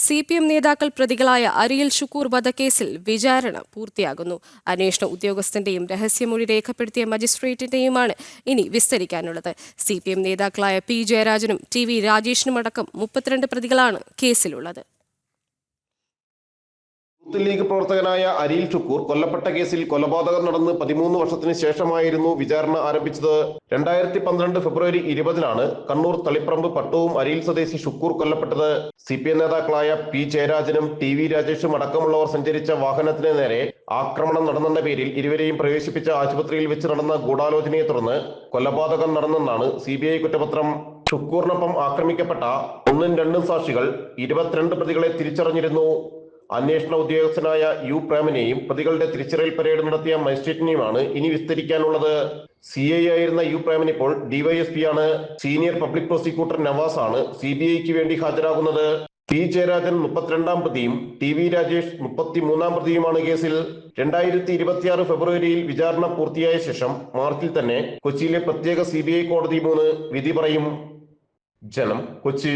CPM നേതാക്കൾ പ്രതികളായ അരിയിൽ ഷുക്കൂർ വധക്കേസിൽ വിചാരണ പൂർത്തിയാകുന്നു. അന്വേഷണ ഉദ്യോഗസ്ഥന്റെയും രഹസ്യമൊഴി രേഖപ്പെടുത്തിയ മജിസ്ട്രേറ്റിന്റെയുമാണ് ഇനി വിസ്തരിക്കാനുള്ളത്. CPM നേതാക്കളായ P. ജയരാജനും TV രാജേഷിനുമടക്കം 32 പ്രതികളാണ് കേസിലുള്ളത്. യൂത്ത് ലീഗ് പ്രവർത്തകനായ അരിയിൽ ഷുക്കൂർ കൊല്ലപ്പെട്ട കേസിൽ കൊലപാതകം നടന്ന് 13 വർഷത്തിന് ശേഷമായിരുന്നു വിചാരണ ആരംഭിച്ചത്. 2012 ഫെബ്രുവരി 20-നാണ് കണ്ണൂർ തളിപ്പറമ്പ് പട്ടവും അരിയിൽ സ്വദേശി ഷുക്കൂർ കൊല്ലപ്പെട്ടത്. CPM നേതാക്കളായ P. ജയരാജനും TV രാജേഷും അടക്കമുള്ളവർ സഞ്ചരിച്ച വാഹനത്തിന് നേരെ ആക്രമണം നടന്നെന്ന പേരിൽ ഇരുവരെയും പ്രവേശിപ്പിച്ച ആശുപത്രിയിൽ വെച്ച് നടന്ന ഗൂഢാലോചനയെ തുടർന്ന് കൊലപാതകം നടന്നെന്നാണ് CBI കുറ്റപത്രം. ഷുക്കൂറിനൊപ്പം ആക്രമിക്കപ്പെട്ട 1ഉം 2ഉം സാക്ഷികൾ 22 പ്രതികളെ തിരിച്ചറിഞ്ഞിരുന്നു. അന്വേഷണ ഉദ്യോഗസ്ഥനായ U. പ്രേമനെയും പ്രതികളുടെ തിരിച്ചറിയൽ പരേഡ് നടത്തിയ മജിസ്ട്രേറ്റിനെയുമാണ് ഇനി വിസ്തരിക്കാനുള്ളത്. CI ആയിരുന്ന U. പ്രേമൻ ഇപ്പോൾ DYSP ആണ്. സീനിയർ പബ്ലിക് പ്രോസിക്യൂട്ടർ നവാസ് ആണ് CBIക്ക് വേണ്ടി ഹാജരാകുന്നത്. P. ജയരാജൻ 32-ാം പ്രതിയും TV രാജേഷ് 33-ാം പ്രതിയുമാണ് കേസിൽ. 2026 ഫെബ്രുവരിയിൽ വിചാരണ പൂർത്തിയായ ശേഷം മാർച്ചിൽ തന്നെ കൊച്ചിയിലെ പ്രത്യേക CBI കോടതി 3 വിധി പറയും. ജനം, കൊച്ചി.